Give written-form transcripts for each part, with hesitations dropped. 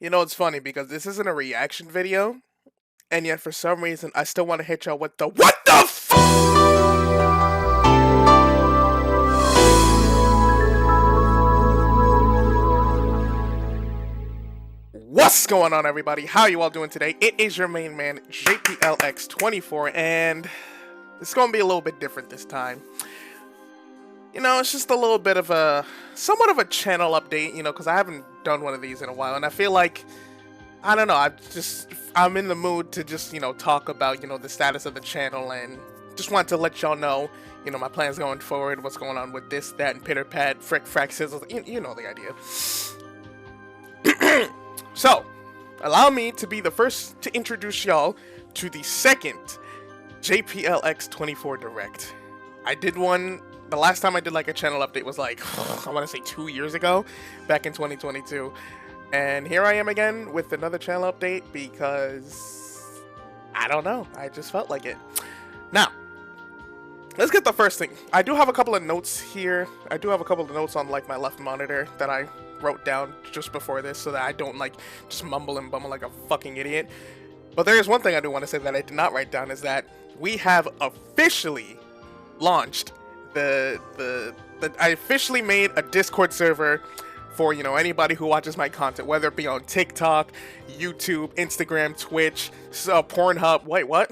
You know, it's funny because this isn't a reaction video, and yet for some reason I still want to hit y'all with the what the What's going on, everybody? How you all doing today? It is your main man, JPLx24, and it's going to be a little bit different this time. You know, it's just a little bit of somewhat of a channel update, you know, because I haven't done one of these in a while, and I feel like, I don't know, I'm in the mood to just, you know, talk about, you know, the status of the channel, and just want to let y'all know, you know, my plans going forward, what's going on with this, that, and pitter pat, frick, frack, sizzle, you know the idea. So, allow me to be the first to introduce y'all to the second JPLx24 Direct. I did one, the last time I did like a channel update was like, I want to say 2 years ago, back in 2022. And here I am again with another channel update because, I don't know, I just felt like it. Now, let's get the first thing. I do have a couple of notes here. I do have a couple of notes on like my left monitor that I wrote down just before this so that I don't like just mumble and bumble like a fucking idiot. But there is one thing I do want to say that I did not write down, is that we have officially launched I officially made a Discord server for, you know, anybody who watches my content, whether it be on TikTok, YouTube, Instagram, Twitch, Pornhub. Wait, what?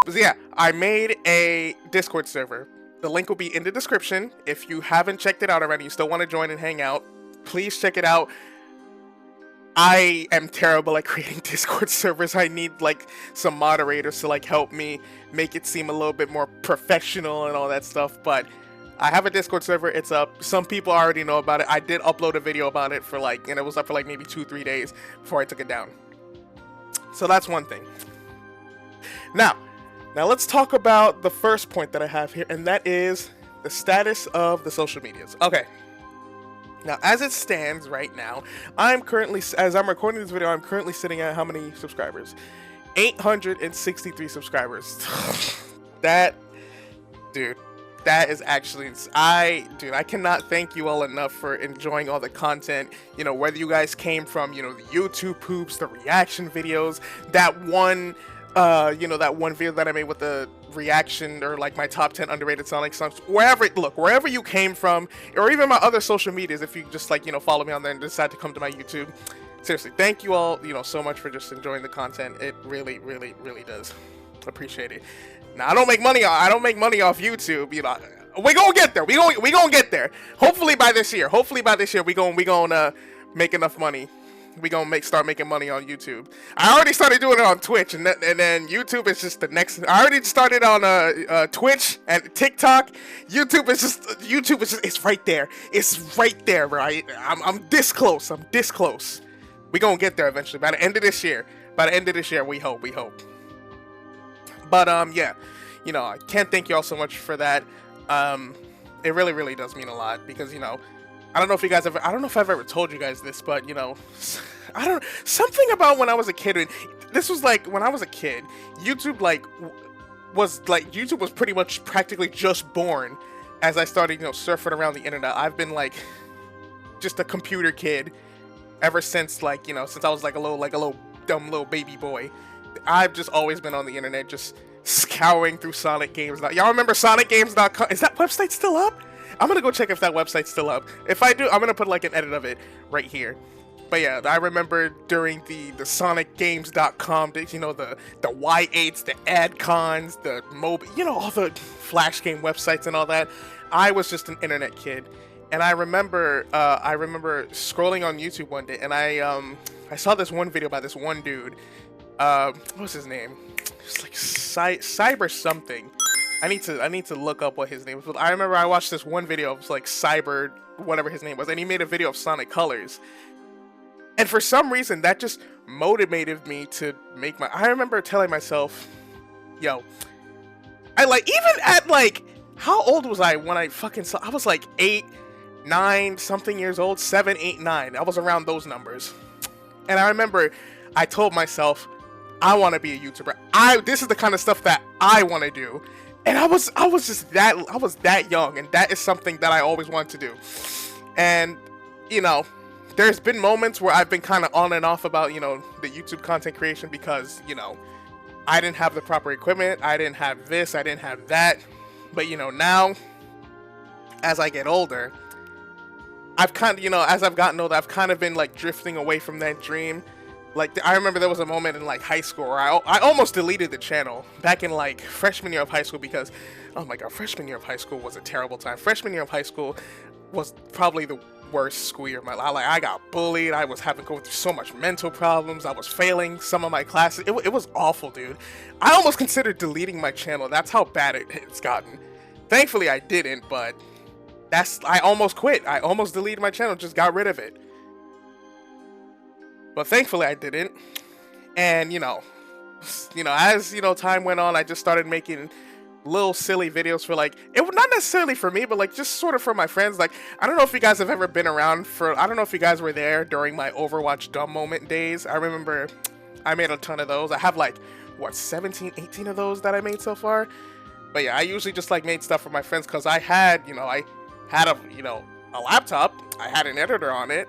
So yeah, I made a Discord server. The link will be in the description. If you haven't checked it out already, you still want to join and hang out, please check it out. I am terrible at creating Discord servers. I need like some moderators to like help me make it seem a little bit more professional and all that stuff, but I have a Discord server. It's up. Some people already know about it. I did upload a video about it for like, and it was up for like maybe 2-3 days before I took it down. So that's one thing. Now let's talk about the first point that I have here, and that is the status of the social medias. Okay. Now, as it stands right now, I'm currently, as I'm recording this video, I'm currently sitting at how many subscribers? 863 subscribers. That is actually, I cannot thank you all enough for enjoying all the content, you know, whether you guys came from, you know, the YouTube poops, the reaction videos, that one, you know, that one video that I made with the reaction, or like my top 10 underrated Sonic songs, wherever you came from, or even my other social medias, if you just like, you know, follow me on there and decide to come to my YouTube. Seriously, thank you all, you know, so much for just enjoying the content. It really, really, really does. Appreciate it. Now, I don't make money off YouTube, you know. We gonna get there. We gonna get there. Hopefully by this year. We gonna make enough money. We gonna start making money on YouTube. I already started doing it on Twitch, and then YouTube is just the next. I already started on Twitch and TikTok. YouTube is just it's right there. It's right there, right? I'm this close. We gonna get there eventually by the end of this year. We hope. But yeah, you know, I can't thank you all so much for that. It really, really does mean a lot, because, you know, I don't know if I've ever told you guys this, but, you know, something about when I was a kid, and this was like, when I was a kid, YouTube was pretty much practically just born as I started, you know, surfing around the internet. I've been like just a computer kid ever since, like, you know, since I was like a little dumb little baby boy. I've just always been on the internet, just scouring through Sonic Games. Y'all remember SonicGames.com? Is that website still up? I'm gonna go check if that website's still up. If I do, I'm gonna put like an edit of it right here. But yeah, I remember during the SonicGames.com, you know, the Y8s, the AdCons, the you know, all the Flash game websites and all that. I was just an internet kid, and I remember scrolling on YouTube one day, and I saw this one video by this one dude. What was his name? It's like Cyber something. I need to look up what his name was. But I remember I watched this one video of like Cyber, whatever his name was, and he made a video of Sonic Colors. And for some reason, that just motivated me to make I remember telling myself, yo, even at like, how old was I when I fucking saw? I was like 8, 9 something years old, 7, 8, 9. I was around those numbers. And I remember I told myself, I want to be a YouTuber. This is the kind of stuff that I want to do. And I was that young, and that is something that I always wanted to do. And, you know, there's been moments where I've been kind of on and off about, you know, the YouTube content creation because, you know, I didn't have the proper equipment, I didn't have this, I didn't have that. But, you know, now, as I get older, I've kind of, you know, as I've gotten older, I've kind of been, like, drifting away from that dream. Like, I remember there was a moment in, like, high school where I almost deleted the channel back in, like, freshman year of high school because, oh my god, freshman year of high school was a terrible time. Freshman year of high school was probably the worst school year of my life. Like, I got bullied, I was having to go through so much mental problems, I was failing some of my classes. It was awful, dude. I almost considered deleting my channel. That's how bad it's gotten. Thankfully, I didn't, but I almost quit. I almost deleted my channel, just got rid of it. But thankfully, I didn't. And, you know, as, you know, time went on, I just started making little silly videos for, like, it was not necessarily for me, but, like, just sort of for my friends. Like, I don't know if you guys have ever been around for, I don't know if you guys were there during my Overwatch dumb moment days. I remember I made a ton of those. I have, like, what, 17, 18 of those that I made so far. But yeah, I usually just, like, made stuff for my friends because I had, you know, a laptop, I had an editor on it,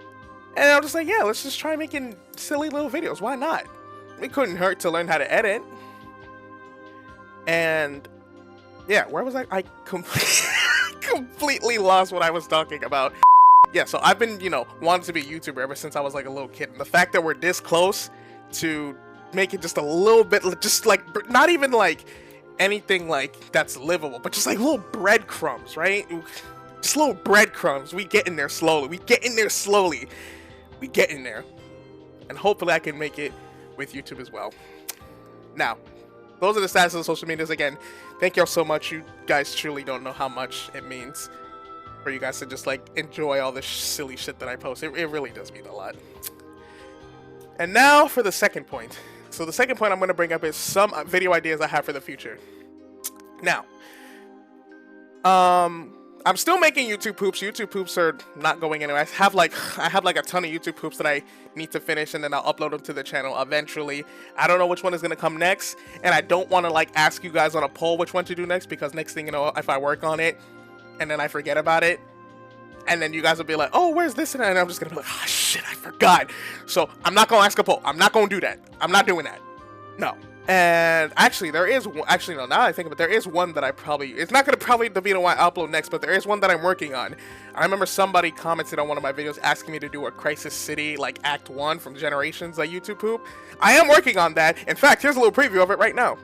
and I was just like, yeah, let's just try making silly little videos. Why not? It couldn't hurt to learn how to edit. And yeah, where was I? I completely lost what I was talking about. Yeah, so I've been, you know, wanting to be a YouTuber ever since I was like a little kid. And the fact that we're this close to make it just a little bit, just like, not even like anything like that's livable, but just like little breadcrumbs, right? Just little breadcrumbs. We get in there slowly. We get in there slowly. We get in there. And hopefully I can make it with YouTube as well. Now, those are the stats of the social medias. Again, thank y'all so much. You guys truly don't know how much it means for you guys to just like enjoy all this silly shit that I post. It really does mean a lot. And now for the second point. So the second point I'm going to bring up is some video ideas I have for the future. Now, I'm still making YouTube poops. YouTube poops are not going anywhere. I have like a ton of YouTube poops that I need to finish, and then I'll upload them to the channel eventually. I don't know which one is gonna come next, and I don't want to like ask you guys on a poll which one to do next, because next thing you know, if I work on it and then I forget about it, and then you guys will be like, oh, where's this and that? And I'm just gonna be like, oh shit, I forgot. So I'm not gonna ask a poll. I'm not gonna do that. I'm not doing that. No. And actually, there is one, actually no, now that I think of it, there is one that I probably, it's not going to probably be the one I upload next, but there is one that I'm working on. I remember somebody commented on one of my videos asking me to do a Crisis City, like Act 1 from Generations, like YouTube poop. I am working on that. In fact, here's a little preview of it right now.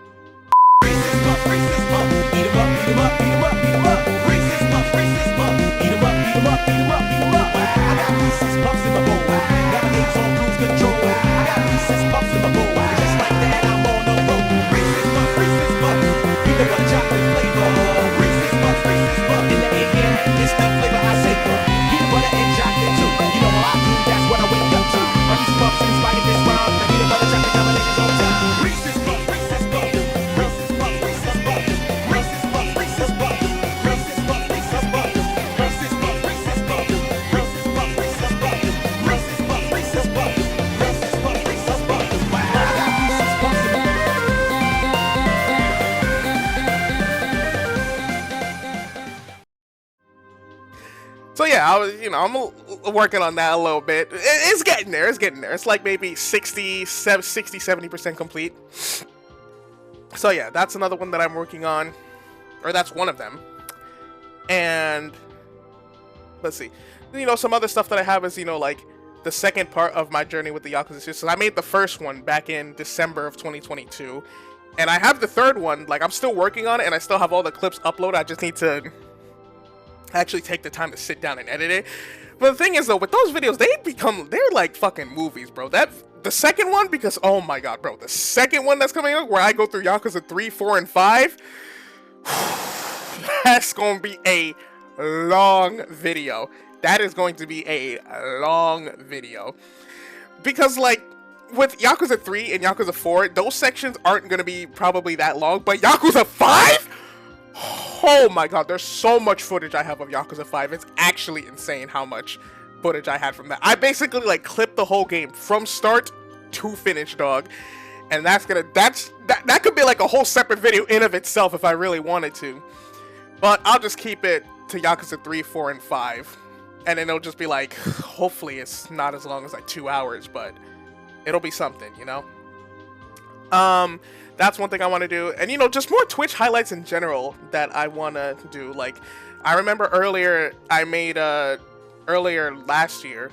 So yeah, I'm working on that a little bit. It's getting there. It's getting there. It's like maybe 70% complete. So yeah, that's another one that I'm working on, or that's one of them. And let's see, some other stuff that I have is, like the second part of my journey with the Yakuza series. So I made the first one back in December of 2022, and I have the third one. Like, I'm still working on it, and I still have all the clips uploaded. I just need to actually take the time to sit down and edit it. But the thing is, though, with those videos, they're like fucking movies, bro. The second one, because oh my god, bro, the second one that's coming out where I go through Yakuza 3, 4, and 5, that's gonna be a long video. That is going to be a long video, because like with Yakuza 3 and Yakuza 4, those sections aren't gonna be probably that long, but Yakuza 5, oh my god, there's so much footage I have of Yakuza 5. It's actually insane how much footage I had from that. I basically like clipped the whole game from start to finish, dog. And that could be like a whole separate video in of itself if I really wanted to. But I'll just keep it to Yakuza 3, 4, and 5. and then it'll just be like, hopefully it's not as long as like 2 hours, but it'll be something, you know. That's one thing I want to do, and you know, just more Twitch highlights in general that I want to do. Like, I remember earlier last year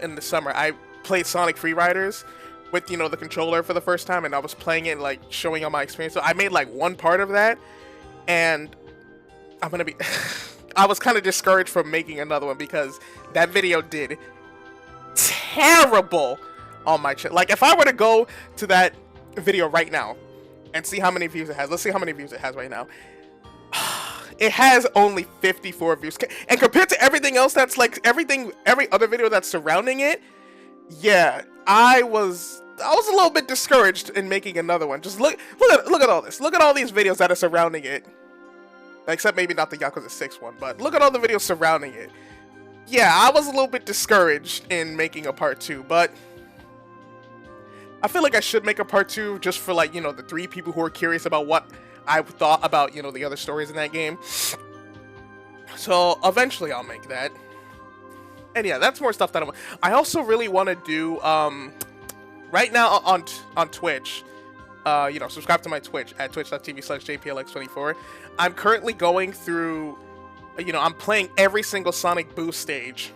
in the summer, I played Sonic Free Riders with, you know, the controller for the first time, and I was playing it, like showing all my experience. So I made like one part of that, and I'm gonna be I was kind of discouraged from making another one because that video did terrible on my channel. Like, if I were to go to that video right now and see how many views it has, let's see how many views it has right now. It has only 54 views, and compared to everything else that's like every other video that's surrounding it, yeah, I was a little bit discouraged in making another one. Just look at all this. Look at all these videos that are surrounding it. Except maybe not the Yakuza 6 one, but look at all the videos surrounding it. Yeah, I was a little bit discouraged in making a part 2, but I feel like I should make a part 2 just for, like, you know, the 3 people who are curious about what I thought about, you know, the other stories in that game. So eventually I'll make that. And yeah, that's more stuff that I also really want to do right now on Twitch. You know, subscribe to my Twitch at twitch.tv/JPLx24. I'm currently going through, you know, I'm playing every single Sonic Boost stage,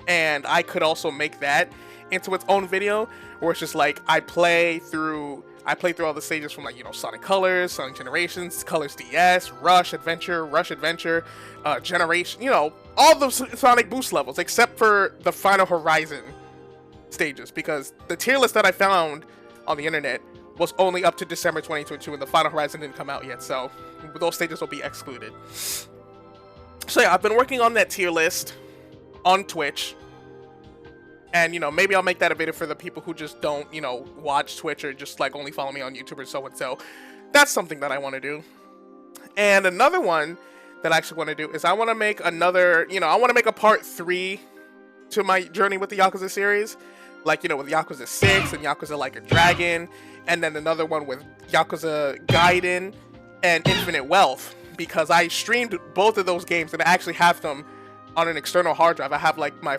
and I could also make that into its own video, where it's just like I play through all the stages from, like, you know, Sonic Colors, Sonic Generations, Colors DS, Rush Adventure, Generation, you know, all the Sonic Boost levels except for the Final Horizon stages, because the tier list that I found on the internet was only up to December 2022, and the Final Horizon didn't come out yet, so those stages will be excluded. So yeah, I've been working on that tier list on Twitch, and, you know, maybe I'll make that a video for the people who just don't, you know, watch Twitch or just, like, only follow me on YouTube or so. That's something that I want to do. And another one that I actually want to do is I want to make another, you know, I want to make a part 3 to my journey with the Yakuza series. Like, you know, with Yakuza 6 and Yakuza Like a Dragon, and then another one with Yakuza Gaiden and Infinite Wealth, because I streamed both of those games and I actually have them on an external hard drive. I have, like, my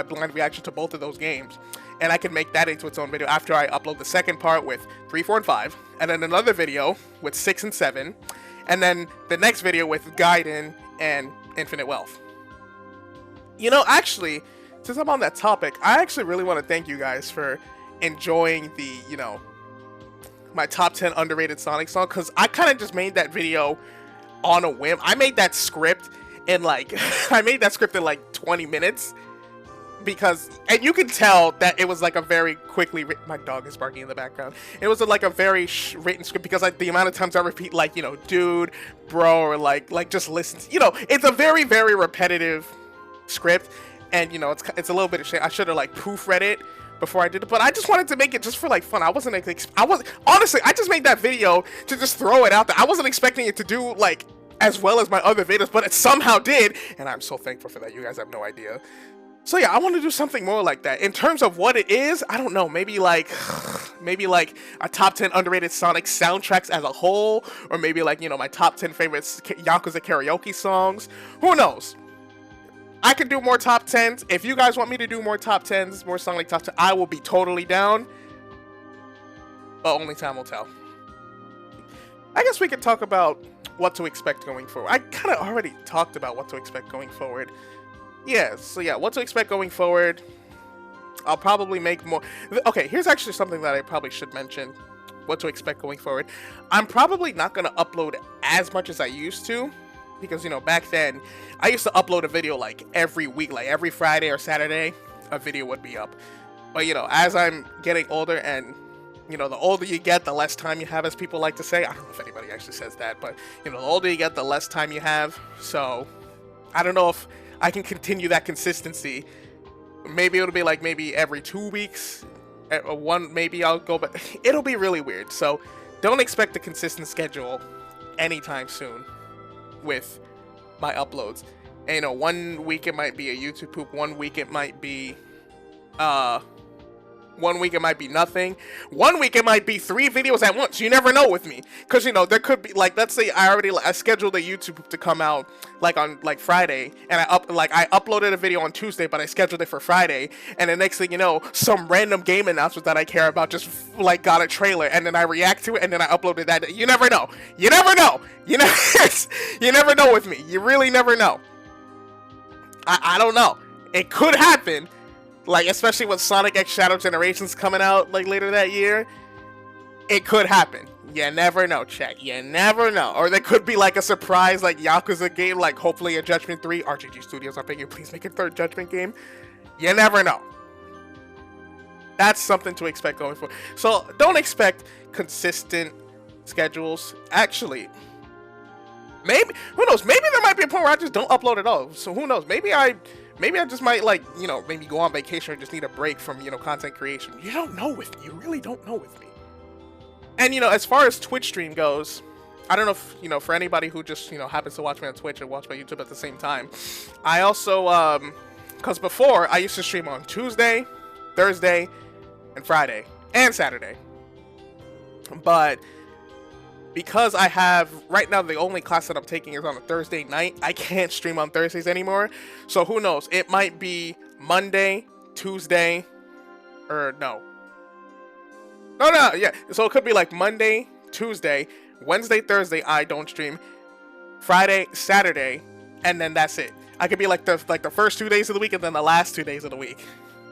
blind reaction to both of those games, and I can make that into its own video after I upload the second part with 3, 4, and 5, and then another video with 6 and 7, and then the next video with Gaiden and Infinite Wealth. You know, actually, since I'm on that topic, I actually really want to thank you guys for enjoying the, you know, my top 10 underrated Sonic song, because I kind of just made that video on a whim. I made that script in like 20 minutes, because, and you can tell that it was like a very quickly written, my dog is barking in the background. It was like a very written script, because like the amount of times I repeat, like, you know, dude, bro, or like just listen, you know, it's a very, very repetitive script. And, you know, it's a little bit of shame. I should have, like, proofread it before I did it, but I just wanted to make it just for, like, fun. Honestly, I just made that video to just throw it out there. I wasn't expecting it to do, like, as well as my other videos, but it somehow did, and I'm so thankful for that. You guys have no idea. So yeah, I want to do something more like that. In terms of what it is, I don't know, maybe like a top 10 underrated Sonic soundtracks as a whole, or maybe, like, you know, my top 10 favorite Yakuza karaoke songs. Who knows? I could do more top 10s. If you guys want me to do more top 10s, more Sonic top 10, I will be totally down. But only time will tell. I guess we could talk about what to expect going forward. I kind of already talked about what to expect going forward. Yeah, so yeah, what to expect going forward. I'll probably make more. Okay, here's actually something that I probably should mention. What to expect going forward. I'm probably not going to upload as much as I used to, because, you know, back then, I used to upload a video, like, every week, like, every Friday or Saturday, a video would be up. But, you know, as I'm getting older, and, you know, the older you get, the less time you have, as people like to say. I don't know if anybody actually says that, but, you know, the older you get, the less time you have. So, I don't know if I can continue that consistency. Maybe it'll be, like, maybe every 2 weeks, maybe I'll go, but it'll be really weird. So, don't expect a consistent schedule anytime soon with my uploads. And, you know, 1 week it might be a YouTube poop, 1 week it might be 1 week it might be nothing. 1 week it might be 3 videos at once. You never know with me, because you know there could be like, let's say I scheduled a YouTube to come out like on like Friday, and I uploaded a video on Tuesday, but I scheduled it for Friday, and the next thing you know, some random game announcement that I care about just like got a trailer, and then I react to it, and then I uploaded that. You never know. You never know. You never you never know with me. You really never know. I don't know. It could happen. Like, especially with Sonic X Shadow Generations coming out, like, later that year. It could happen. You never know, chat. You never know. Or there could be, like, a surprise, like, Yakuza game, like, hopefully a Judgment 3. RGG Studios, I'm begging you, please make a 3rd Judgment game. You never know. That's something to expect going forward. So, don't expect consistent schedules. Actually, maybe, who knows? Maybe there might be a point where I just don't upload at all. So, who knows? Maybe I just might, like, you know, maybe go on vacation or just need a break from, you know, content creation. You don't know with me. You really don't know with me. And, you know, as far as Twitch stream goes, I don't know if, you know, for anybody who just, you know, happens to watch me on Twitch and watch my YouTube at the same time, I also, because before, I used to stream on Tuesday, Thursday, and Friday, and Saturday. But because I have, right now, the only class that I'm taking is on a Thursday night, I can't stream on Thursdays anymore. So who knows? It might be Monday, Tuesday, or no. Yeah. So it could be like Monday, Tuesday, Wednesday, Thursday, I don't stream. Friday, Saturday, and then that's it. I could be like the first 2 days of the week and then the last 2 days of the week.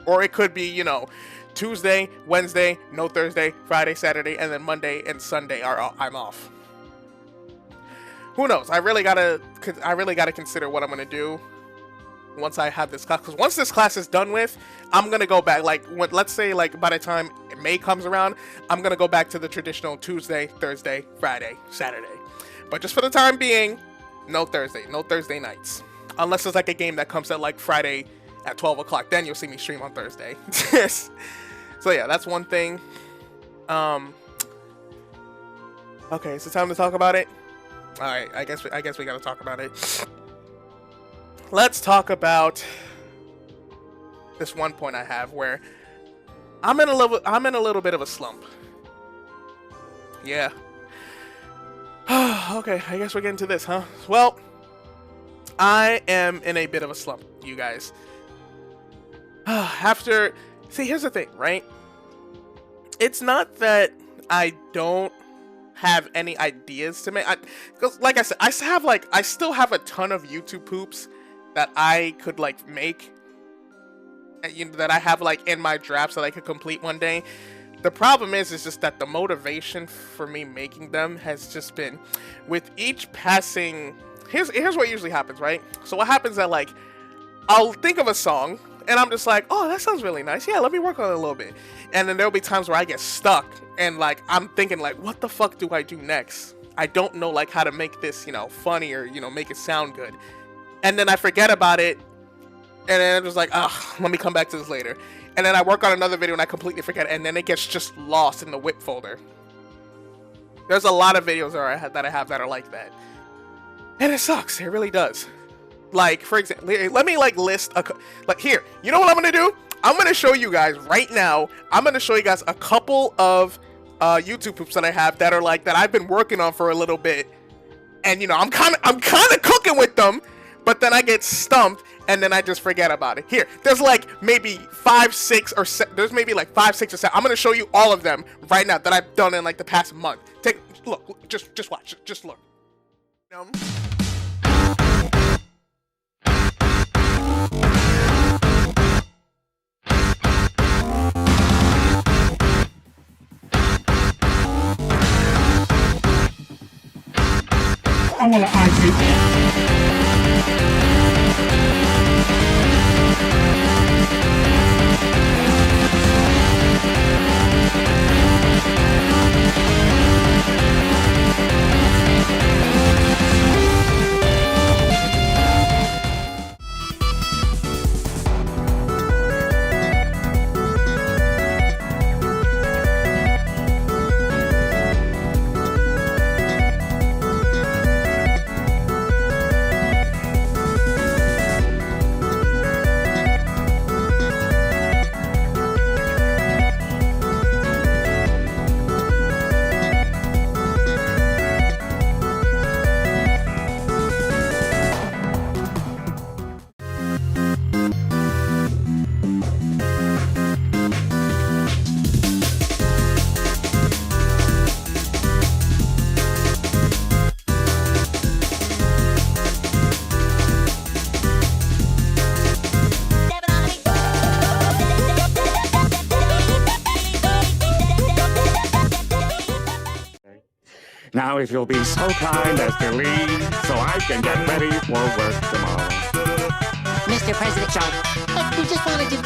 Or it could be, you know, Tuesday, Wednesday, no Thursday, Friday, Saturday, and then Monday and Sunday I'm off. Who knows? I really gotta consider what I'm gonna do once I have this class. Because once this class is done with, I'm gonna go back. Like, let's say, like, by the time May comes around, I'm gonna go back to the traditional Tuesday, Thursday, Friday, Saturday. But just for the time being, no Thursday nights, unless it's like a game that comes at like Friday at 12 o'clock. Then you'll see me stream on Thursday. So yeah, that's one thing. Okay, is it time to talk about it? All right, I guess we gotta talk about it. Let's talk about this one point I have where I'm in a little bit of a slump. Yeah. Okay, I guess we're getting to this, huh? Well, I am in a bit of a slump, you guys. See, here's the thing, right? It's not that I don't have any ideas to make. Because, like I said, I still have a ton of YouTube poops that I could, like, make. You know, that I have, like, in my drafts that I could complete one day. The problem is just that the motivation for me making them has just been, with each passing. Here's what usually happens, right? So what happens is that, like, I'll think of a song, and I'm just like, oh, that sounds really nice. Yeah, let me work on it a little bit. And then there'll be times where I get stuck, and, like, I'm thinking, like, what the fuck do I do next? I don't know, like, how to make this, you know, funny or, you know, make it sound good. And then I forget about it, and then I'm just like, oh, let me come back to this later. And then I work on another video, and I completely forget it, and then it gets just lost in the whip folder. There's a lot of videos that I have that are like that. And it sucks. It really does. Like, for example, let me, like, list like, here, you know what I'm gonna do? I'm gonna show you guys right now. I'm gonna show you guys a couple of YouTube poops that I have that are like that I've been working on for a little bit, and you know, I'm kind of cooking with them, but then I get stumped, and then I just forget about it. Here, there's like maybe 5, 6, or there's maybe like 5, 6, or 7. I'm gonna show you all of them right now that I've done in like the past month. Look, just watch, just look. I wanna ice it. Now if you'll be so kind as to leave, so I can get ready for work tomorrow. Mr. President Shark, we just wanted to...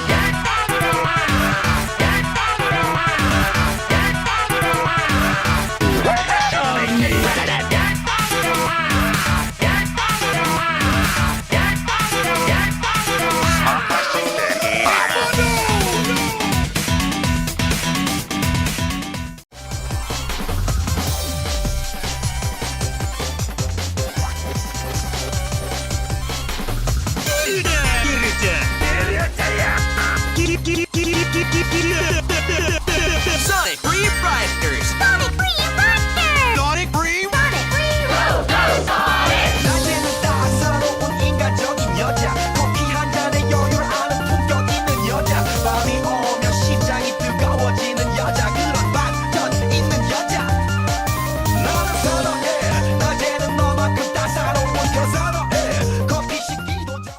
Sonic Free Riders! Sonic Free Riders! Sonic Free! Sonic Free! Go, go, Sonic! 낮에는 따사로운 인간적인 여자 커피 한 잔에 여유를 아는 품격 있는 여자 밤이 오면 심장이 뜨거워지는 여자 그런 반전 있는 여자 너는 선호해 낮에는 너만큼 따사로운 그 선호해 커피 식기도 전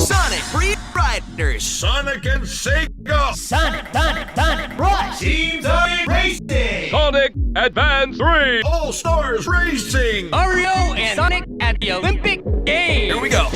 Sonic Free Riders! Sonic and Sega! Sonic Rush! Team Sonic Racing! Sonic Advance 3! All Stars Racing! Mario and Sonic at the Olympic Games. Here we go!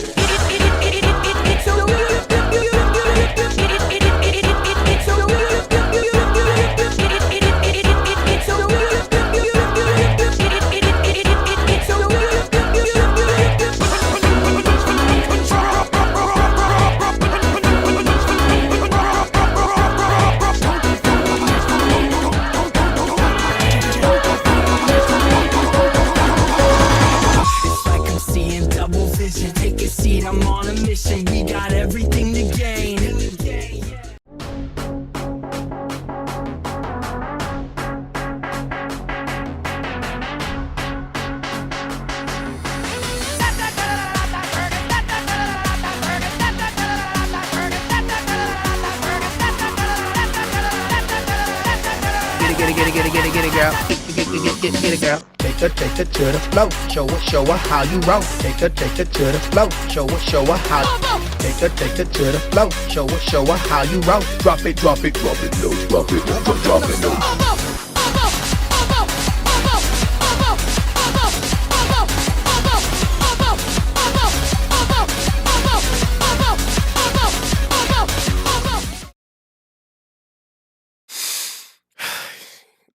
It's like I'm seeing double vision. Take a seat, I'm on a mission. We got everything to gain. Get it, girl. Get it, girl. Take her to the flow. Show her how you roll. Take her to the flow. Show her how. Take her to the flow. Show her how you roll. Drop it low. Drop it low.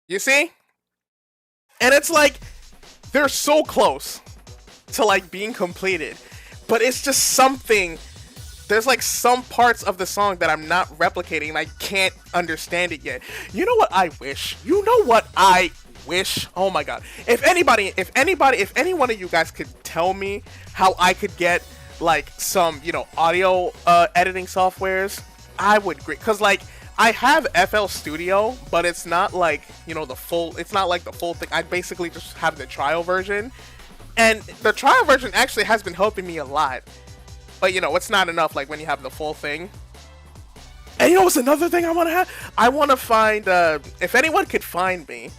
You see? And it's like, they're so close to like being completed, but it's just something, there's like some parts of the song that I'm not replicating and I can't understand it yet. You know what I wish? Oh my god. If any one of you guys could tell me how I could get like some, audio editing softwares, I would agree. Cause like, I have FL Studio, but it's not like, it's not like the full thing. I basically just have the trial version. And the trial version actually has been helping me a lot. But, it's not enough, like, when you have the full thing. And what's another thing I want to have? I want to find, if anyone could find me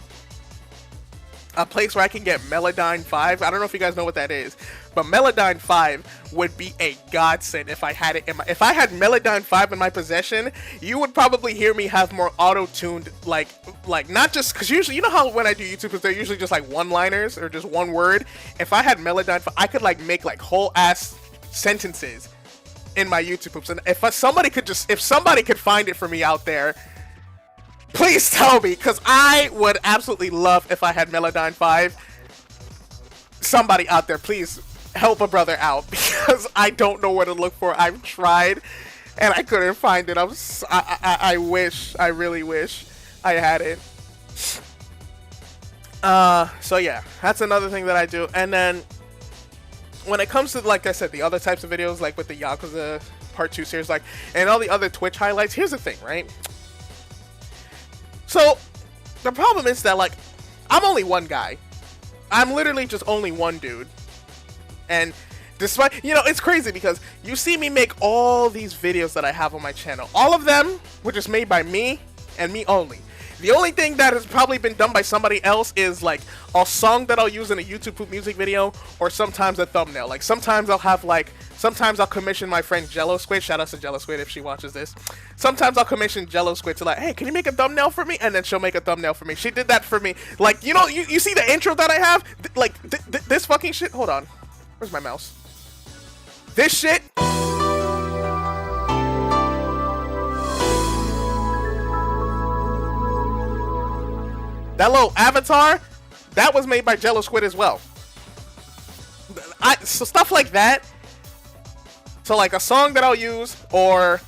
a place where I can get Melodyne 5. I don't know if you guys know what that is, but Melodyne 5 would be a godsend if I had it if I had Melodyne 5 in my possession. You would probably hear me have more auto-tuned, like not just, because usually, you know how when I do YouTube, they're usually just like one-liners or just one word. If I had Melodyne 5, I could like make like whole ass sentences in my YouTube poops. And if somebody could find it for me out there, please tell me, because I would absolutely love if I had Melodyne 5. Somebody out there, please help a brother out, because I don't know where to look for. I've tried, and I couldn't find it. I really wish I had it. So yeah, that's another thing that I do. And then when it comes to, like I said, the other types of videos, like with the Yakuza Part 2 series, like, and all the other Twitch highlights, here's the thing, right? So the problem is that, like, I'm only one guy. I'm literally just only one dude. And despite, you know, it's crazy because you see me make all these videos that I have on my channel. All of them were just made by me and me only. The only thing that has probably been done by somebody else is like a song that I'll use in a YouTube Poop music video, or sometimes a thumbnail. Like sometimes I'll have like, sometimes I'll commission my friend Jello Squid. Shout out to Jello Squid if she watches this. Sometimes I'll commission Jello Squid to like, hey, can you make a thumbnail for me? And then she'll make a thumbnail for me. She did that for me. Like, you know, you see the intro that I have? This fucking shit. Hold on. Where's my mouse? This shit. That little avatar, that was made by Jello Squid as well. So stuff like that. So like a song that I'll use, or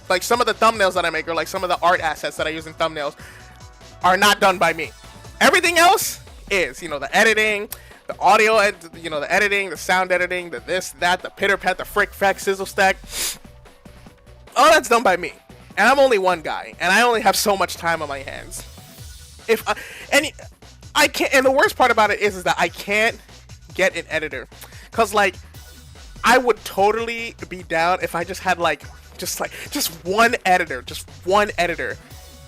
like some of the thumbnails that I make, or like some of the art assets that I use in thumbnails are not done by me. Everything else is, you know, the editing, the audio, you know, the editing, the sound editing, the this, that, the pitter pat, the frick, frack, sizzle stack. All that's done by me. And I'm only one guy, and I only have so much time on my hands. I can't, and the worst part about it is that I can't get an editor, cause like I would totally be down if I just had just one editor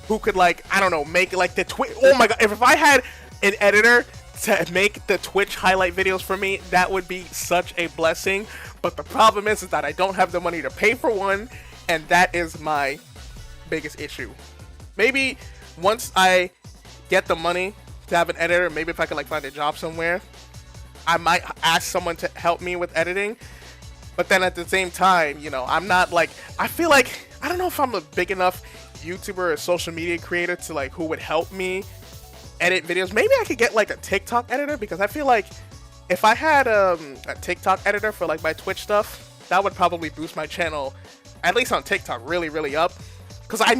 who could, like, I don't know, make like the Twitch. Oh my god, if I had an editor to make the Twitch highlight videos for me, that would be such a blessing. But the problem is that I don't have the money to pay for one, and that is my biggest issue. Maybe once I get the money to have an editor, maybe if I could like find a job somewhere, I might ask someone to help me with editing. But then at the same time, you know, I'm not like, I feel like, I don't know if I'm a big enough YouTuber or social media creator to like who would help me edit videos. Maybe I could get like a TikTok editor, because I feel like if I had a TikTok editor for like my Twitch stuff, that would probably boost my channel, at least on TikTok, really, really up. Because I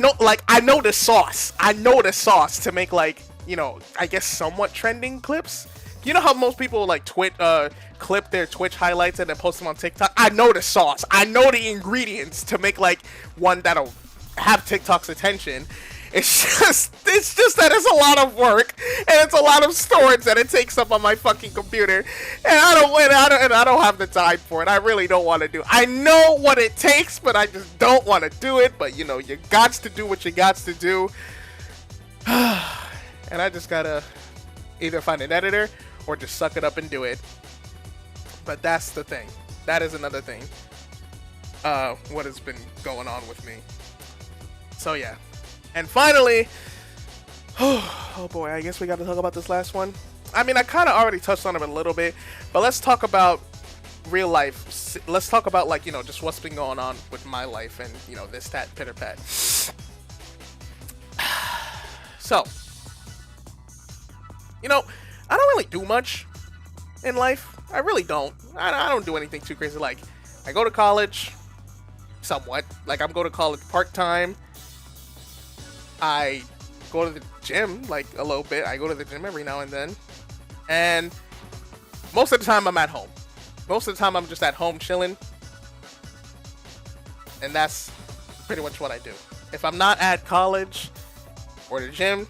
know the sauce. I know the sauce to make, like, you know, I guess somewhat trending clips. You know how most people like clip their Twitch highlights and then post them on TikTok? I know the sauce. I know the ingredients to make like one that'll have TikTok's attention. It's just that it's a lot of work, and it's a lot of storage that it takes up on my fucking computer, and I don't have the time for it. I really don't want to do it. I know what it takes, but I just don't want to do it. But you know, you gots to do what you gots to do, and I just gotta either find an editor or just suck it up and do it. But that's the thing. That is another thing. What has been going on with me. So yeah. And finally, oh boy, I guess we got to talk about this last one. I mean, I kind of already touched on it a little bit, but let's talk about real life. Let's talk about, like, you know, just what's been going on with my life and, you know, this, that, pitter pat. So, you know, I don't really do much in life. I really don't. I don't do anything too crazy. Like, I go to college, somewhat. Like, I'm going to college part-time. I go to the gym, like, a little bit. I go to the gym every now and then. And most of the time, I'm at home. Most of the time, I'm just at home chilling. And that's pretty much what I do. If I'm not at college or the gym,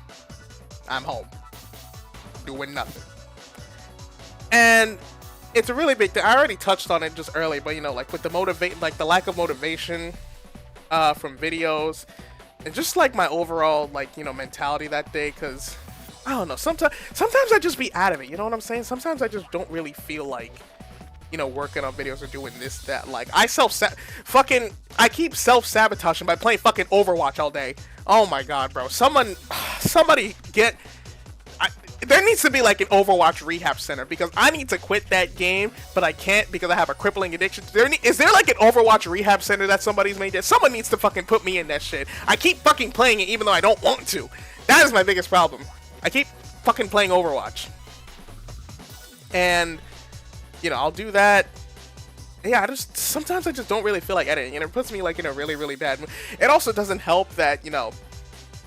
I'm home. Doing nothing. And it's a really big thing. I already touched on it just earlier, but, you know, like, with the lack of motivation from videos, and just like my overall, like, you know, mentality that day, because I don't know, sometimes I just be out of it, you know what I'm saying? Sometimes I just don't really feel like, you know, working on videos or doing this, that. Like, I keep self-sabotaging by playing fucking Overwatch all day. Oh my god, bro. Somebody get, there needs to be like an Overwatch rehab center, because I need to quit that game, but I can't because I have a crippling addiction. Is there like an Overwatch rehab center that somebody's made there? Someone needs to fucking put me in that shit. I keep fucking playing it even though I don't want to. That is my biggest problem. I keep fucking playing Overwatch. And, you know, I'll do that. Yeah, sometimes I just don't really feel like editing, and it puts me like in a really, really bad mood. It also doesn't help that, you know,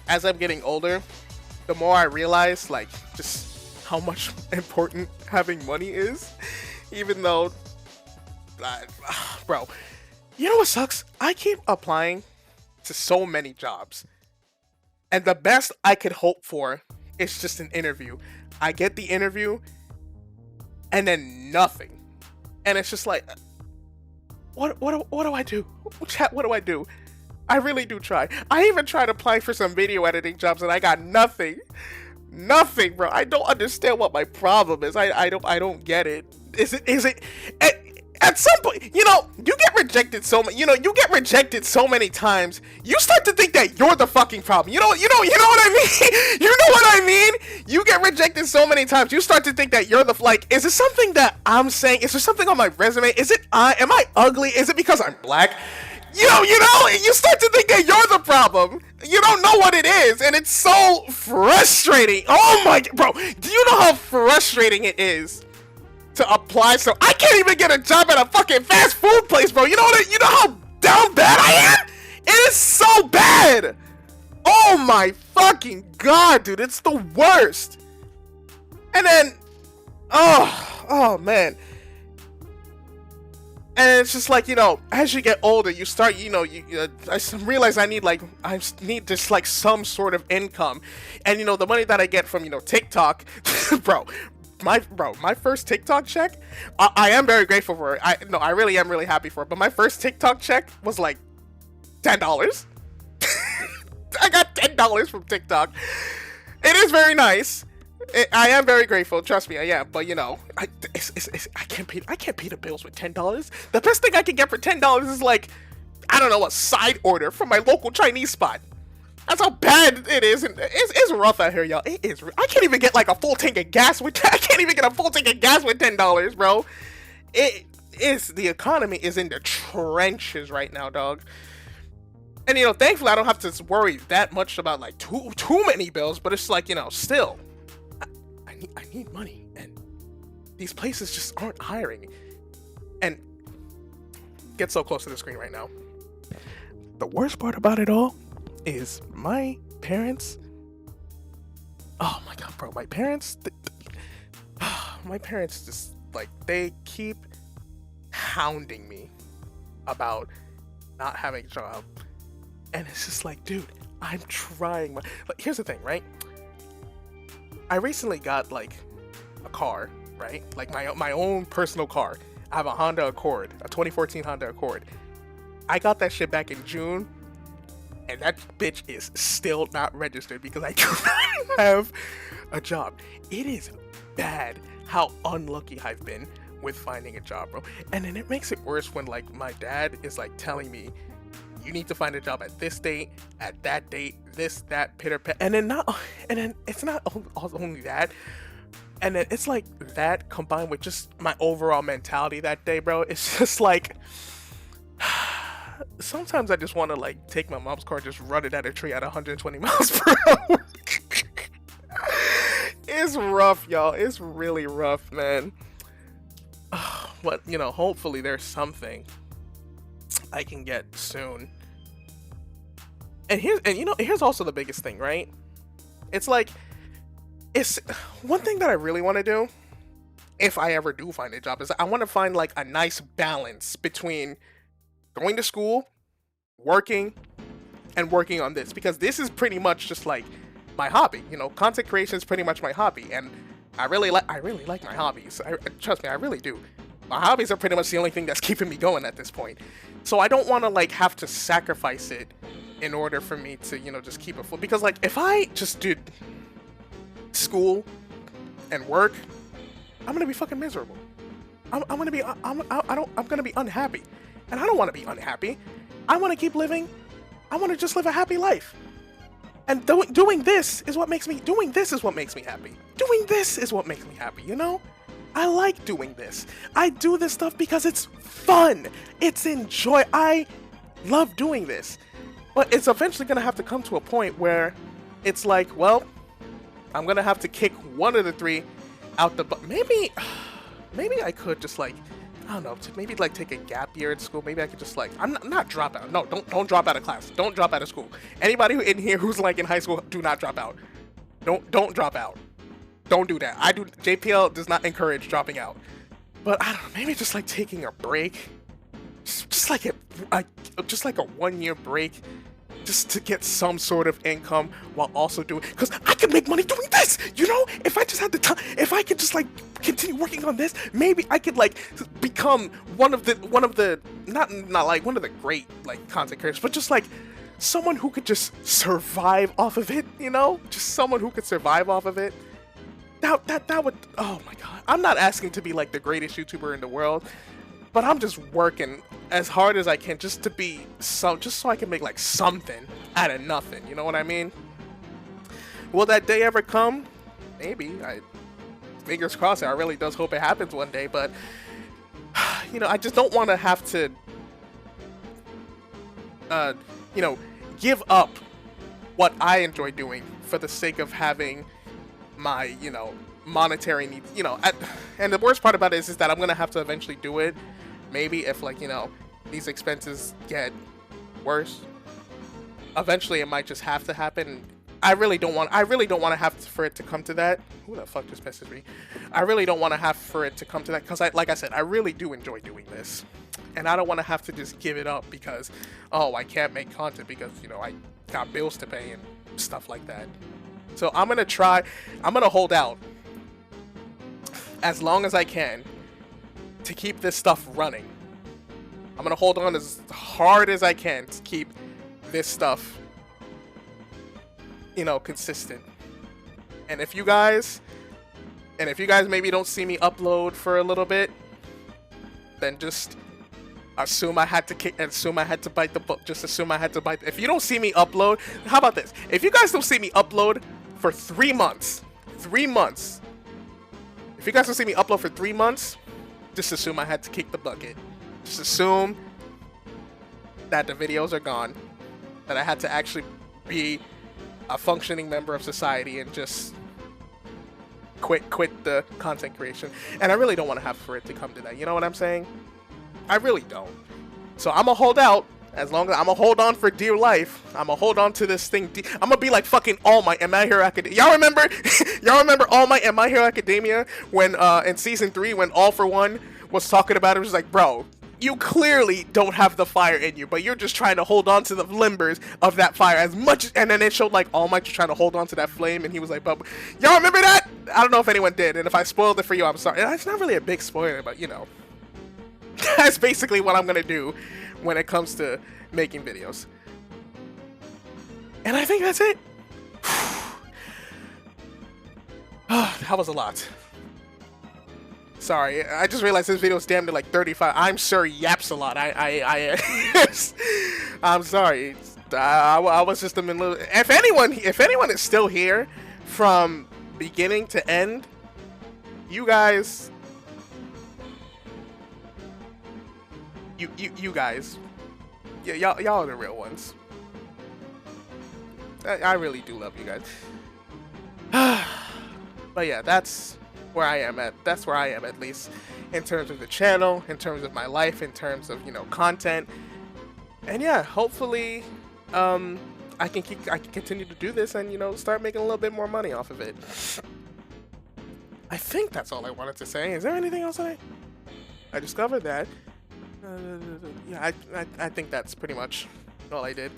as I'm getting older, the more I realize like just how much important having money is. Even though, bro, you know what sucks? I keep applying to so many jobs, and the best I could hope for is just an interview. I get the interview, and then nothing, and it's just like, what do I do? Chat, what do I do? I really do try. I even tried applying for some video editing jobs, and I got nothing. Nothing, bro. I don't understand what my problem is. I don't get it. Is it at some point, you know, you get rejected so many times, you start to think that you're the fucking problem. You know what I mean? You know what I mean? You get rejected so many times, you start to think that you're the, like, is it something that I'm saying? Is there something on my resume? Am I ugly? Is it because I'm black? You start to think that you're the problem. You don't know what it is, and it's so frustrating. Oh my, bro, do you know how frustrating it is to apply? So I can't even get a job at a fucking fast food place, bro. You know how down bad I am? It is so bad. Oh my fucking god, dude, it's the worst. And then, oh man. And it's just like, as you get older, you start, I realize I need just like some sort of income. And, the money that I get from, TikTok, bro, my first TikTok check, I am very grateful for it. I really am really happy for it. But my first TikTok check was like $10. I got $10 from TikTok. It is very nice. I am very grateful, trust me, I am. But I can't pay the bills with $10. The best thing I can get for $10 is like, I don't know, a side order from my local Chinese spot. That's how bad it is, and it's rough out here, y'all. It is. I can't even get like a full tank of gas with. I can't even get a full tank of gas with $10, bro. The economy is in the trenches right now, dog. And thankfully I don't have to worry that much about like too many bills. But it's like, still. I need money, and these places just aren't hiring. And get so close to the screen right now. The worst part about it all is my parents. Oh my god, bro, my parents. My parents just like, they keep hounding me about not having a job, and it's just like, dude, I'm trying. But here's the thing, right? I recently got like a car, right? Like my own personal car. I have a Honda Accord, a 2014 Honda Accord. I got that shit back in June, and that bitch is still not registered because I don't have a job. It is bad how unlucky I've been with finding a job, bro. And then it makes it worse when like my dad is like telling me, you need to find a job at this date, at that date, this, that, pitter pat, and then it's not only that, and then it's like that combined with just my overall mentality that day, bro. It's just like, sometimes I just want to like take my mom's car, just run it at a tree at 120 miles per hour. It's rough, y'all. It's really rough, man. But hopefully there's something I can get soon. And here's also the biggest thing, right? It's like, it's one thing that I really want to do, if I ever do find a job, is I want to find like a nice balance between going to school, working, and working on this, because this is pretty much just like my hobby. Content creation is pretty much my hobby, and I really like my hobbies. Trust me, I really do. My hobbies are pretty much the only thing that's keeping me going at this point. So I don't want to like have to sacrifice it in order for me to, just keep it full. Because like, if I just did school and work, I'm gonna be fucking miserable. I'm gonna be unhappy, and I don't want to be unhappy. I want to keep living. I want to just live a happy life. And doing this is what makes me happy. Doing this is what makes me happy. I like doing this. I do this stuff because it's fun. It's enjoy. I love doing this. But it's eventually going to have to come to a point where it's like, well, I'm going to have to kick one of the three out the butt. Maybe I could just like, I don't know, maybe like take a gap year at school. Maybe I could just like, I'm not drop out. No, don't drop out of class. Don't drop out of school. Anybody in here who's like in high school, do not drop out. Don't drop out. Don't do that. JPL does not encourage dropping out. But I don't know, maybe just like taking a break. Just like a 1 year break. Just to get some sort of income while also doing, because I could make money doing this, you know? If I just had the time, if I could just like continue working on this, maybe I could like become one of the not like one of the great like content creators, but just like someone who could just survive off of it, you know? Just someone who could survive off of it. That would, oh my god. I'm not asking to be like the greatest YouTuber in the world, but I'm just working as hard as I can just to be just so I can make like something out of nothing. You know what I mean? Will that day ever come? Maybe. Fingers crossed. I really does hope it happens one day. But you know, I just don't want to have to, you know, give up what I enjoy doing for the sake of having my, you know, monetary needs. You know, and the worst part about it is that I'm gonna have to eventually do it. Maybe if like, you know, these expenses get worse, eventually it might just have to happen. I really don't want to have for it to come to that. Who the fuck just messaged me? I really don't want to have for it to come to that, because like I said, I really do enjoy doing this, and I don't want to have to just give it up because, oh, I can't make content because, you know, I got bills to pay and stuff like that. So I'm gonna hold out as long as I can to keep this stuff running. I'm gonna hold on as hard as I can to keep this stuff, you know, consistent. And if you guys maybe don't see me upload for a little bit, then just assume I had to bite the bullet. Just assume I had to bite. If you don't see me upload, how about this? If you guys don't see me upload for 3 months, if you guys don't see me upload for 3 months, just assume I had to kick the bucket. Just assume that the videos are gone, that I had to actually be a functioning member of society and just quit the content creation. And I really don't want to have for it to come to that. You know what I'm saying? I really don't. So I'm gonna hold out as long as I'm gonna hold on for dear life. I'm gonna hold on to this thing. I'm gonna be like fucking All Might in My Hero Academia. Y'all remember? Y'all remember All Might in My Hero Academia when in season 3 when All For One was talking about it? It was like, bro, you clearly don't have the fire in you, but you're just trying to hold on to the limbers of that fire as much. And then it showed like All Might just trying to hold on to that flame, and he was like, but y'all remember that? I don't know if anyone did, and if I spoiled it for you, I'm sorry. It's not really a big spoiler, but you know, that's basically what I'm gonna do when it comes to making videos. And I think that's it. That was a lot. Sorry, I just realized this video is damn near like 35. I'm sure yaps a lot. I'm sorry. I was just a little. If anyone is still here from beginning to end, you guys, you guys, yeah, y'all are the real ones. I really do love you guys. But yeah, that's where I am at. That's where I am, at least in terms of the channel, in terms of my life, in terms of, you know, content. And yeah, hopefully I can continue to do this and, you know, start making a little bit more money off of it. I think that's all I wanted to say. Is there anything else I discovered that? Yeah, I think that's pretty much all I did.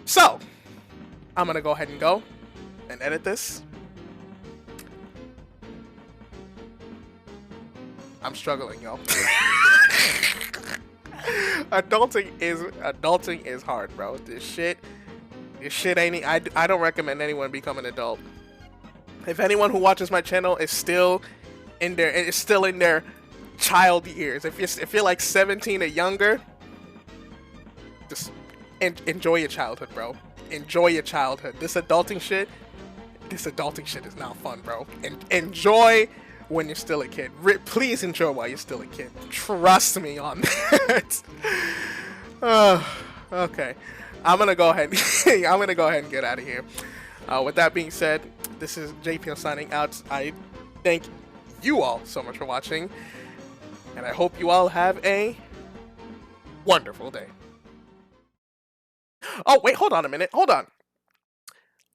So I'm gonna go ahead and go and edit this. I'm struggling, y'all. Adulting is hard, bro. This shit ain't. I don't recommend anyone become an adult. If anyone who watches my channel is still in their child years, if you're like 17 or younger, just enjoy your childhood, bro. Enjoy your childhood. This adulting shit is not fun, bro. Enjoy when you're still a kid. Please enjoy while you're still a kid. Trust me on that. Okay, I'm gonna go ahead. And get out of here. With that being said, this is JPL signing out. I thank you all so much for watching, and I hope you all have a wonderful day. Oh wait, hold on a minute. Hold on.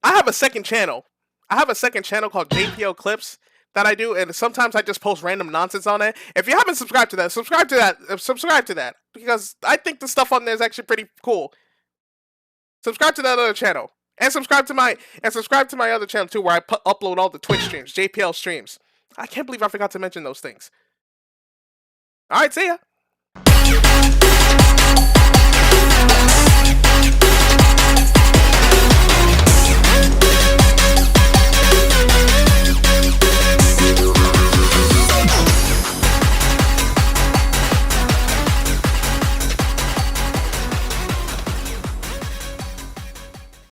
I have a second channel. I have a second channel called JPL Clips that I do, and sometimes I just post random nonsense on it. If you haven't subscribed to that, subscribe to that, because I think the stuff on there is actually pretty cool. Subscribe to that other channel, and subscribe to my other channel too, where I upload all the Twitch streams, JPL streams. I can't believe I forgot to mention those things. All right, see ya.